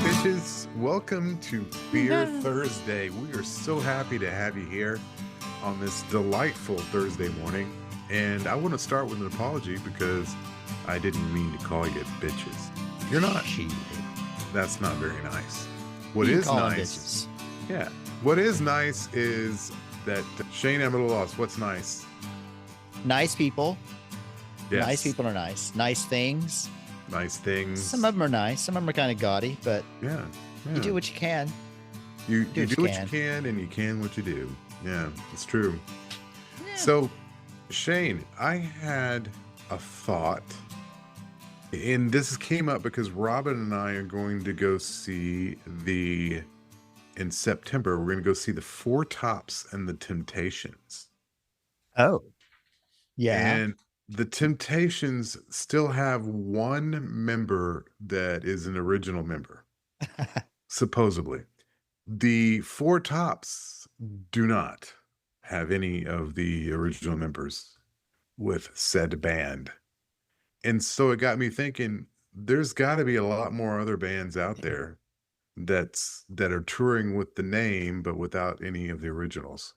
bitches. Welcome to Beer Thursday. We are so happy to have you here on this delightful Thursday morning. And I want to start with an apology because I didn't mean to call you bitches. You're not. That's not very nice. What is nice? Yeah. What is nice is that Shayne, I'm a little lost. What's nice? Nice people. Yes. Nice people are nice. Nice things. Nice things. Some of them are nice. Some of them are kind of gaudy, but yeah. you do what you can. You do what you can, and you can what you do. Yeah, it's true. Yeah. So, Shayne, I had a thought, and this came up because Robin and I are going to go see in September, we're going to go see the Four Tops and the Temptations. Oh, yeah. And the Temptations still have one member that is an original member, supposedly. The Four Tops do not have any of the original members with said band. And so it got me thinking, there's got to be a lot more other bands out there that are touring with the name, but without any of the originals.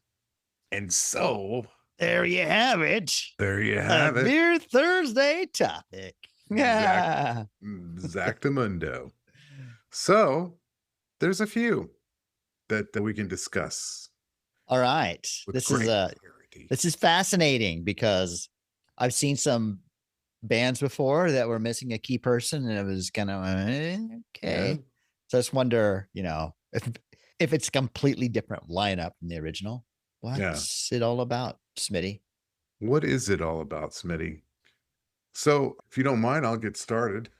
And so there you have it. There you have it. Beer Thursday topic. Yeah. Exactamundo. So there's a few that we can discuss. All right. This is fascinating because I've seen some bands before that were missing a key person, and it was kind of okay. Yeah. So I just wonder, if it's a completely different lineup from the original. What's it all about, Smitty? What is it all about, Smitty? So if you don't mind, I'll get started.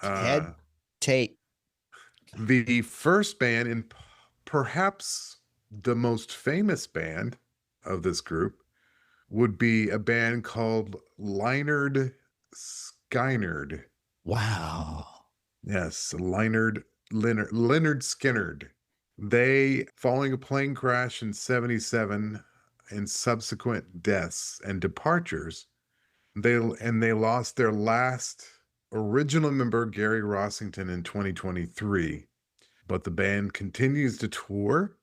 Head tape. The first band, and perhaps the most famous band of this group, would be a band called Lynyrd Skynyrd. Wow. Yes, Lynyrd Skynyrd. They, following a plane crash in 1977 and subsequent deaths and departures, they lost their last original member, Gary Rossington, in 2023. But the band continues to tour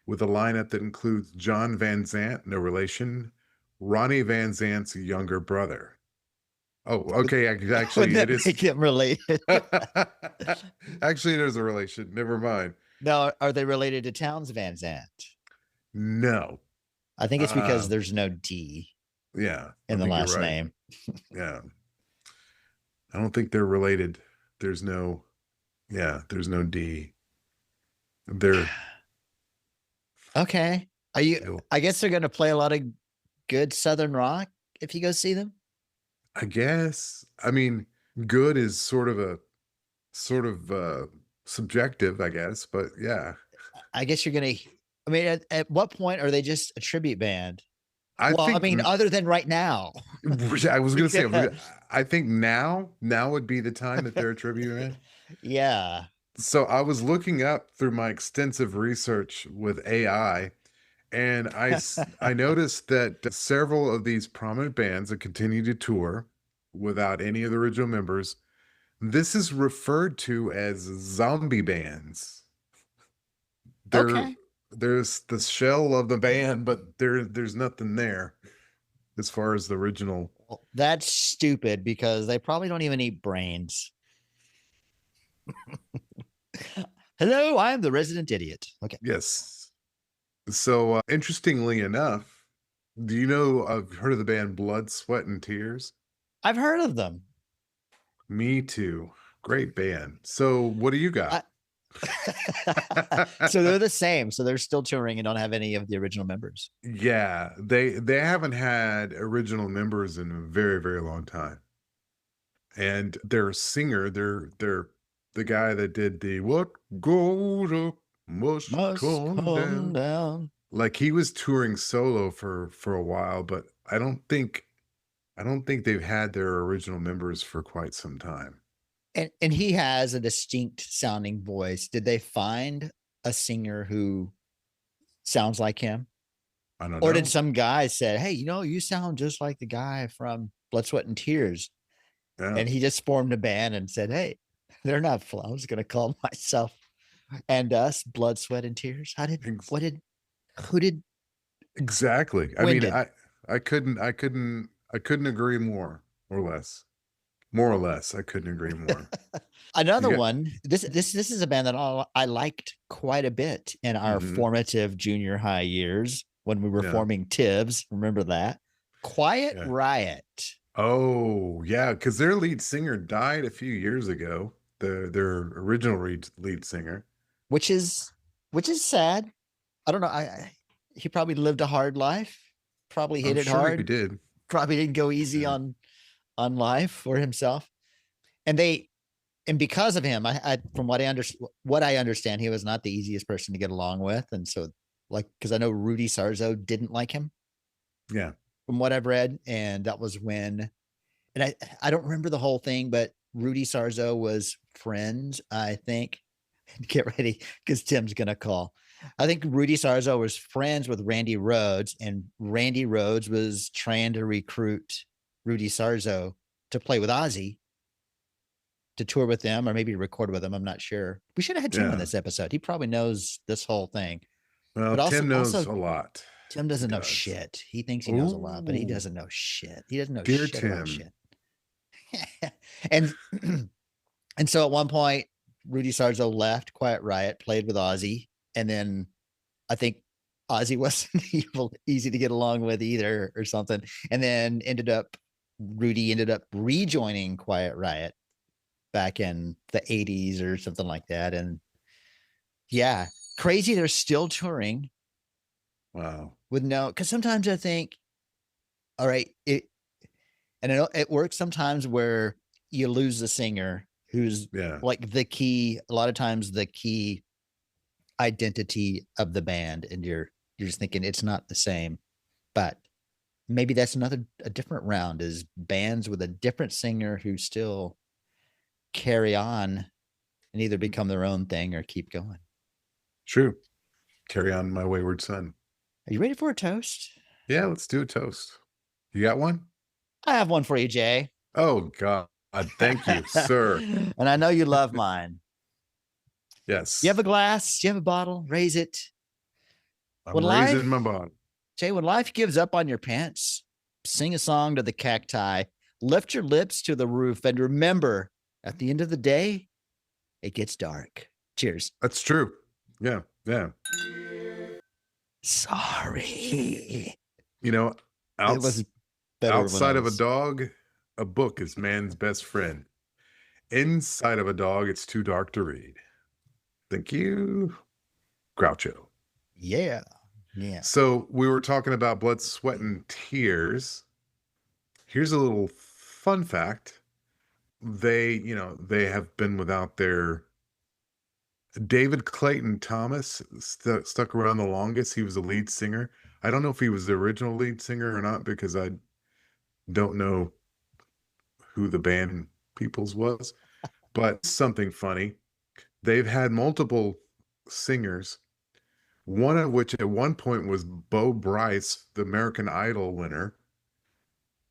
with a lineup that includes John Van Zant, no relation, Ronnie Van Zant's younger brother. Oh, okay. Actually, it is. Make it related. Actually, there's a relation. Never mind. Now, are they related to Townes Van Zant? No. I think it's because there's no D. Yeah. In the last name. Yeah. I don't think they're related. There's no D. They're okay. I guess they're going to play a lot of good Southern rock if you go see them. I guess. I mean, good is sort of subjective, I guess, but yeah. I guess you're going to, at what point are they just a tribute band? I mean, other than right now. I was going to say, I think now would be the time that they're a tribute band. Yeah. So I was looking up through my extensive research with AI, and I noticed that several of these prominent bands that continue to tour without any of the original members, this is referred to as zombie bands. There's the shell of the band, but there's nothing there as far as the original. Well, that's stupid because they probably don't even eat brains. Hello, I am the resident idiot. Okay. Yes. So interestingly enough, do you know, I've heard of the band Blood, Sweat, and Tears? I've heard of them. Me too. Great band. So what do you got? So they're the same. So they're still touring and don't have any of the original members. Yeah, they haven't had original members in a very, very long time. And their singer, they're the guy that did the "What Goes Up Must Come Down." Like, he was touring solo for a while, but I don't think they've had their original members for quite some time. And he has a distinct sounding voice. Did they find a singer who sounds like him? I don't know. Or did some guy say, hey, you sound just like the guy from Blood, Sweat, and Tears. Yeah. And he just formed a band and said, hey, they're not full. I was going to call myself And us, blood, sweat, and tears. Who did, Exactly. I when mean, did? I couldn't agree more or less. More or less, I couldn't agree more. Another You got one. This is a band that I liked quite a bit in our hmm formative junior high years when we were yeah, forming Tibbs. Remember that? Quiet yeah. Riot, Oh, yeah, because their lead singer died a few years ago. Their original lead singer. which is sad. I don't know. He probably lived a hard life. Probably hit I'm it sure he hard. did. Probably didn't go easy Yeah. on life for himself. And because of him, I from what I understand, he was not the easiest person to get along with, and so like because I know Rudy Sarzo didn't like him Yeah. from what I've read, and that was when, and I don't remember the whole thing, but Rudy Sarzo was friends, I think. Get ready because Tim's gonna call. I think Rudy Sarzo was friends with Randy Rhoads, and Randy Rhoads was trying to recruit Rudy Sarzo to play with Ozzy, to tour with them, or maybe record with them. I'm not sure. We should have had Tim on Yeah. this episode. He probably knows this whole thing. Well, But Tim knows also a lot. Tim He doesn't know does. shit. He thinks he knows a lot, but he Oh, doesn't know shit. He doesn't know dear shit about Tim. shit. and and so at one point, Rudy Sarzo left Quiet Riot, played with Ozzy, and then I think Ozzy wasn't easy to get along with either, or something. And then Rudy ended up rejoining Quiet Riot back in the 80s or something like that. And yeah, crazy. They're still touring Wow. with because sometimes I think, all right, it works sometimes where you lose the singer who's Yeah. like a lot of times the key identity of the band. And you're just thinking it's not the same, but maybe that's a different round, is bands with a different singer who still carry on and either become their own thing or keep going. True. Carry on, my wayward son. Are you ready for a toast? Yeah, let's do a toast. You got one? I have one for you, Jay. Oh, God. Thank you, sir. And I know you love mine. Yes. You have a glass, you have a bottle, raise it. I'm raising my bottle. Jay, when life gives up on your pants, sing a song to the cacti, lift your lips to the roof, and remember, at the end of the day, it gets dark. Cheers. That's true. Yeah. Yeah. Sorry. You know, It was better outside of a dog, a book is man's best friend. Inside of a dog, it's too dark to read. Thank you, Groucho. Yeah. Yeah. So we were talking about blood, sweat, and tears. Here's a little fun fact. They have been without their David Clayton Thomas stuck around the longest. He was the lead singer. I don't know if he was the original lead singer or not because I don't know who the band people's was, but something funny. They've had multiple singers, one of which at one point was Bo Bryce, the American Idol winner.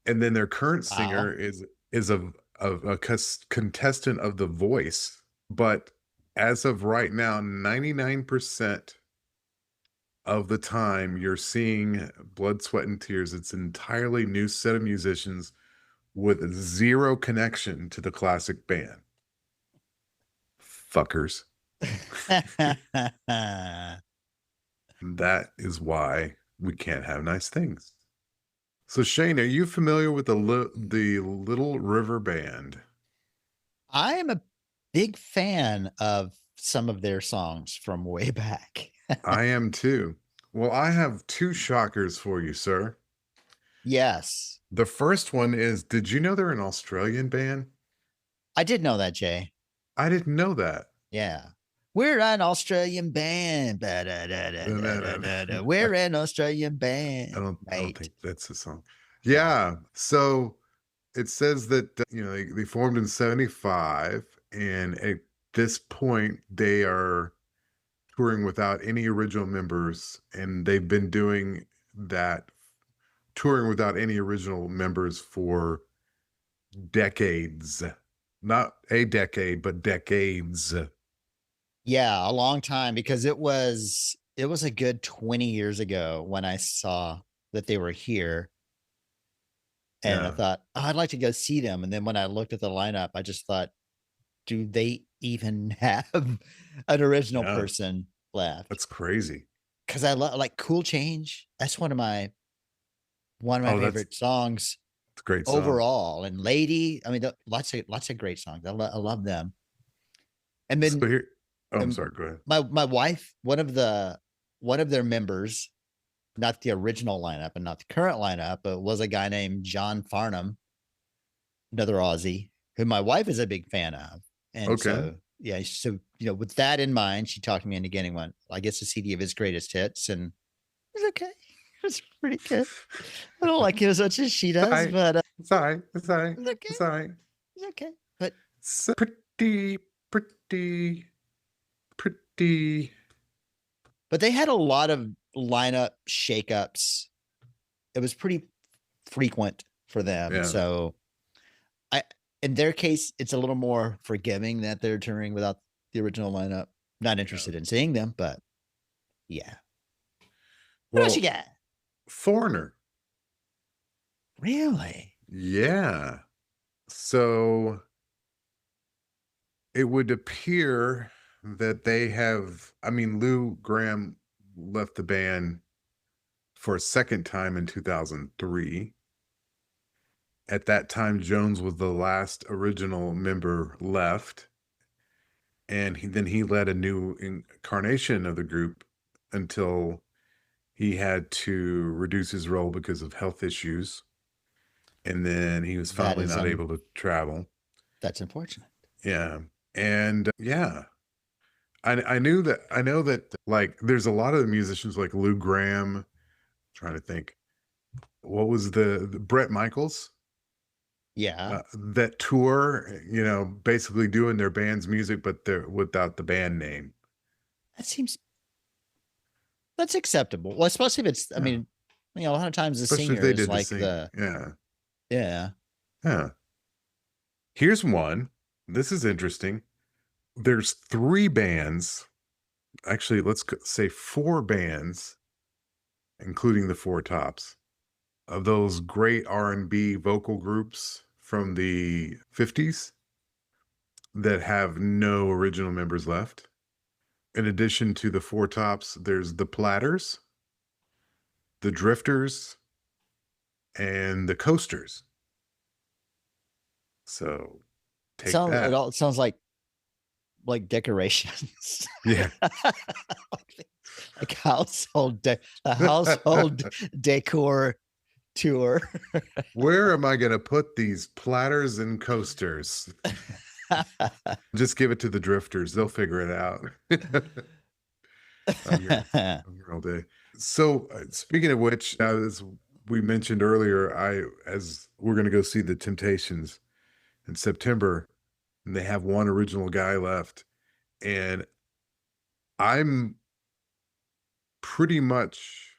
And then their current singer is a contestant of The Voice. But as of right now, 99% of the time you're seeing Blood, Sweat, and Tears, it's an entirely new set of musicians with zero connection to the classic band. Fuckers. That is why we can't have nice things. So Shayne, are you familiar with the Little River Band? I am a big fan of some of their songs from way back. I am too. Well, I have two shockers for you, sir. Yes. The first one is, did you know they're an Australian band? I did know that, Jay. I didn't know that. Yeah. We're an Australian band. We're an Australian band. I don't think that's the song. Yeah. So it says that, they formed in 75, and at this point they are touring without any original members, and they've been doing that, touring without any original members for decades. Not a decade, but decades. Yeah, a long time, because it was a good 20 years ago when I saw that they were here. And I Yeah. thought, oh, I'd like to go see them. And then when I looked at the lineup, I just thought, do they even have an original Yeah. person left? That's crazy. Because I love, like, Cool Change. That's one of my Oh, favorite songs a great song. overall. And Lady, I mean, lots of great songs. I love them. And So then here, oh, I'm sorry. Go ahead. my wife, one of their members, not the original lineup and not the current lineup, but was a guy named John Farnham, another Aussie, who my wife is a big fan of. And Okay. so, yeah, so, with that in mind, she talked me into getting one. I guess a CD of his greatest hits, and it's okay. It's pretty good. I don't like it as much as she does, but it's all right. It's all right. it's okay. It's all right. It's okay. But It's pretty, pretty, pretty. but they had a lot of lineup shakeups. It was pretty frequent for them. Yeah. So in their case, it's a little more forgiving that they're touring without the original lineup. Not interested in seeing them, but yeah. What else you got? Foreigner. Really? Yeah. So it would appear that they have, I mean, Lou Graham left the band for a second time in 2003. At that time, Jones was the last original member left. And then he led a new incarnation of the group until he had to reduce his role because of health issues. And then he was finally not able to travel. That's unfortunate. Yeah. And yeah, I know that, like, there's a lot of musicians like Lou Graham. Trying to think, what was the Bret Michaels? Yeah. That tour, basically doing their band's music, but they're without the band name. That's acceptable. Well, especially if it's, I mean, a lot of times the singer is like yeah. Here's one. This is interesting. There's 3 bands. Actually, let's say 4 bands, including the Four Tops, of those great R&B vocal groups from the 50s that have no original members left. In addition to the Four Tops, there's the Platters, the Drifters, and the Coasters. So take that. It all sounds like decorations. Yeah. Like household decor tour. Where am I going to put these Platters and Coasters? Just give it to the Drifters. They'll figure it out. I'm here all day. So speaking of which, as we mentioned earlier, as we're going to go see the Temptations in September, and they have one original guy left, and I'm pretty much,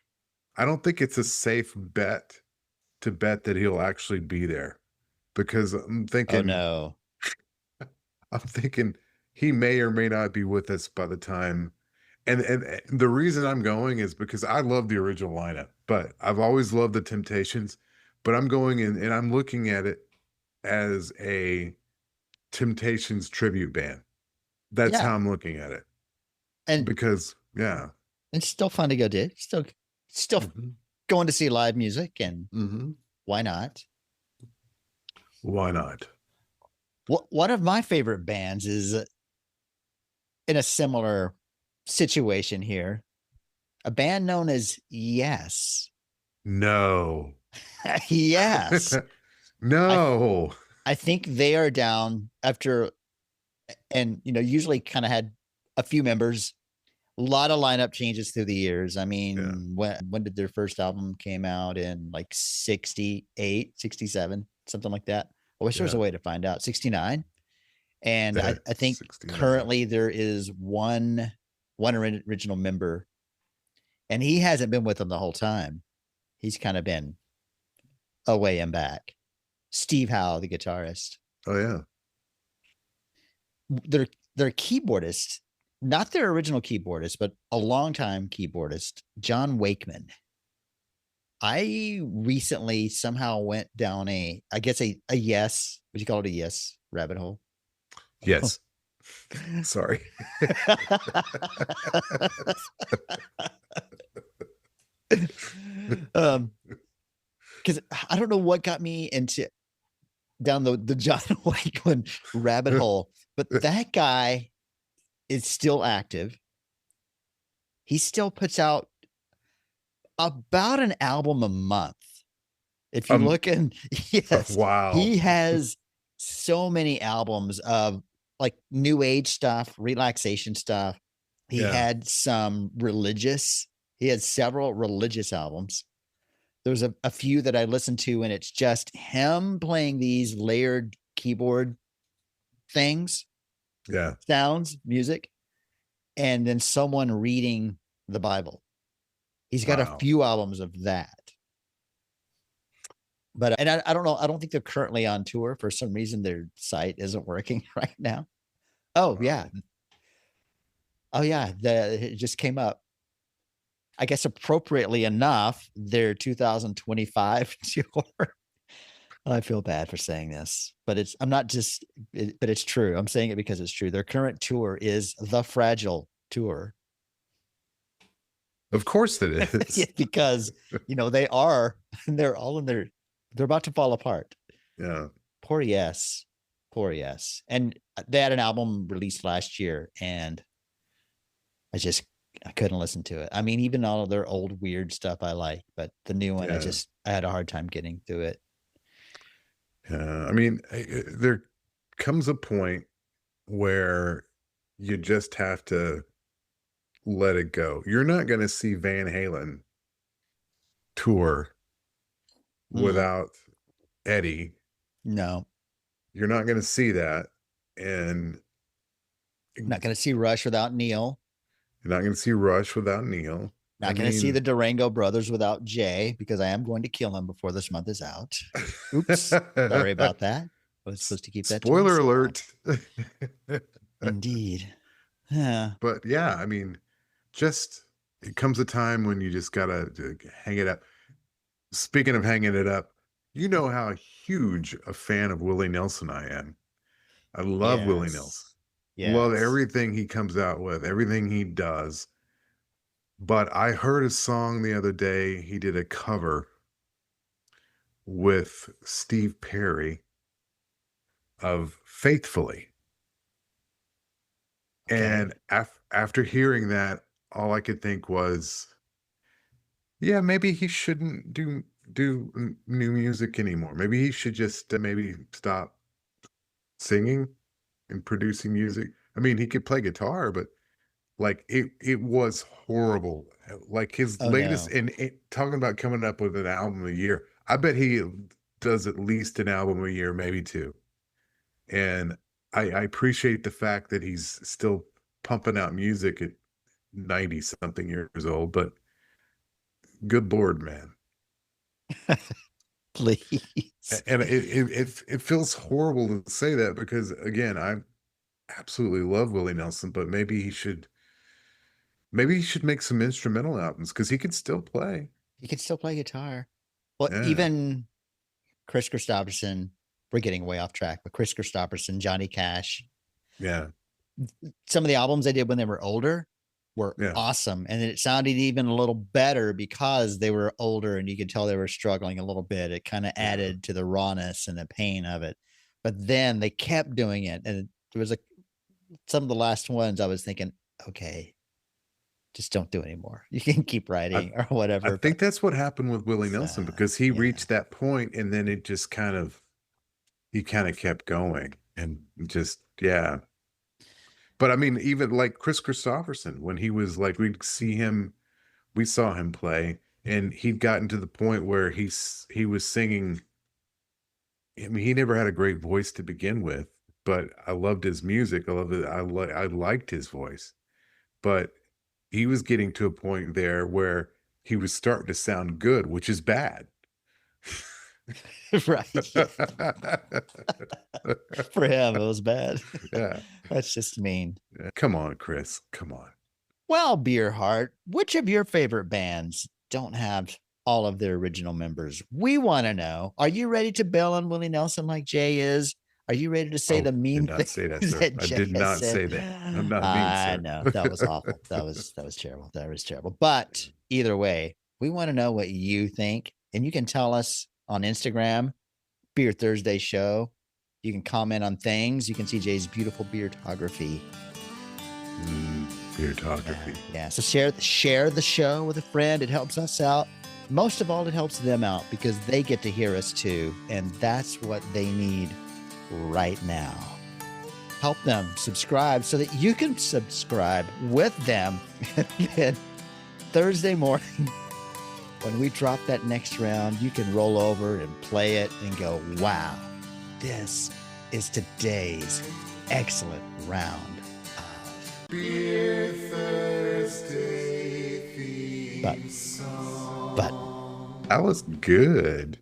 I don't think it's a safe bet to bet that he'll actually be there, because I'm thinking, oh no, I'm thinking he may or may not be with us by the time. And the reason I'm going is because I love the original lineup, but I've always loved the Temptations. But I'm going in and I'm looking at it as a Temptations tribute band. That's how I'm looking at it. And because it's still fun to go do. Still going to see live music, and why not? Why not? One of my favorite bands is in a similar situation here. A band known as Yes. No. Yes. No. I think they are down after, and usually kind of had a few members, a lot of lineup changes through the years. I mean, when did their first album came out? In like 68, 67, something like that. I wish there was a way to find out. 69. And I think 69. Currently there is one original member, and he hasn't been with them the whole time. He's kind of been away and back. Steve Howe, the guitarist. Oh yeah. Their keyboardist not their original keyboardist, but a longtime keyboardist, John Wakeman. I recently somehow went down I guess a yes, would you call it a yes rabbit hole? Yes. Sorry. Because I don't know what got me into down the John Wakeman rabbit hole, but that guy is still active. He still puts out about an album a month. If you look in, yes, wow, he has so many albums of like new age stuff, relaxation stuff. He had some religious, he had several religious albums. There's a few that I listened to, and it's just him playing these layered keyboard things, sounds, music, and then someone reading the Bible. He's got a few albums of that. But and I don't know. I don't think they're currently on tour. For some reason, their site isn't working right now. Oh yeah. Oh yeah. It just came up. I guess appropriately enough, their 2025 tour. I feel bad for saying this, but but it's true. I'm saying it because it's true. Their current tour is the Fragile Tour. Of course it is. Yeah, because they're all in they're about to fall apart. Yeah. Poor yes. And they had an album released last year, and I couldn't listen to it. I mean, even all of their old weird stuff I like, but the new one, I had a hard time getting through it. Yeah. I mean, there comes a point where you just have to let it go. You're not going to see Van Halen tour without Eddie. No. You're not going to see that. And you're not going to see Rush without Neil. You're not going to see Rush without Neil. Not going to see the Durango Brothers without Jay, because I am going to kill him before this month is out. Oops. Sorry about that. I was supposed to keep that. Spoiler alert. Indeed. Yeah. But yeah, I mean, it comes a time when you just got to hang it up. Speaking of hanging it up, you know how huge a fan of Willie Nelson I am. I love Willie Nelson. Yes. Love everything he comes out with, everything he does. But I heard a song the other day. He did a cover with Steve Perry of Faithfully. Okay. And after hearing that, all I could think was, yeah, maybe he shouldn't do new music anymore. Maybe he should just maybe stop singing and producing music. I mean, he could play guitar, but like it was horrible. Like his latest, and talking about coming up with an album a year, I bet he does at least an album a year, maybe two. And I appreciate the fact that he's still pumping out music at 90 something years old, but good Lord, man. Please. And it feels horrible to say that, because again, I absolutely love Willie Nelson, but maybe he should make some instrumental albums, because he could still play. He could still play guitar. Well, even Chris Christopherson, we're getting way off track, but Chris Christopherson, Johnny Cash. Yeah. Some of the albums they did when they were older were awesome. And it sounded even a little better because they were older and you could tell they were struggling a little bit. It kind of added to the rawness and the pain of it. But then they kept doing it. And it was some of the last ones I was thinking, okay, just don't do it anymore. You can keep writing or whatever. I think that's what happened with Willie Nelson, because he reached that point and then it just he kind of kept going and just, But I mean, even like Chris Christopherson, when he was like, we saw him play, and he'd gotten to the point where he was singing. I mean, he never had a great voice to begin with, but I loved his music. I loved it. I liked his voice, but he was getting to a point there where he was starting to sound good, which is bad. Right. Yeah. For him, it was bad. Yeah. That's just mean. Yeah. Come on, Chris. Come on. Well, Beerheart, which of your favorite bands don't have all of their original members? We want to know. Are you ready to bail on Willie Nelson like Jay is? Are you ready to say the mean things say that, sir. I did not say that. I'm not mean, sir. I know. That was awful. That was terrible. That was terrible. But either way, we want to know what you think. And you can tell us on Instagram, Beer Thursday Show. You can comment on things. You can see Jay's beautiful beardography. Beardography. Yeah. So share the show with a friend. It helps us out. Most of all, it helps them out because they get to hear us too. And that's what they need right now. Help them subscribe so that you can subscribe with them. And then Thursday morning, when we drop that next round, you can roll over and play it and go, wow, this is today's excellent round of Beer Thursday theme song. But that was good.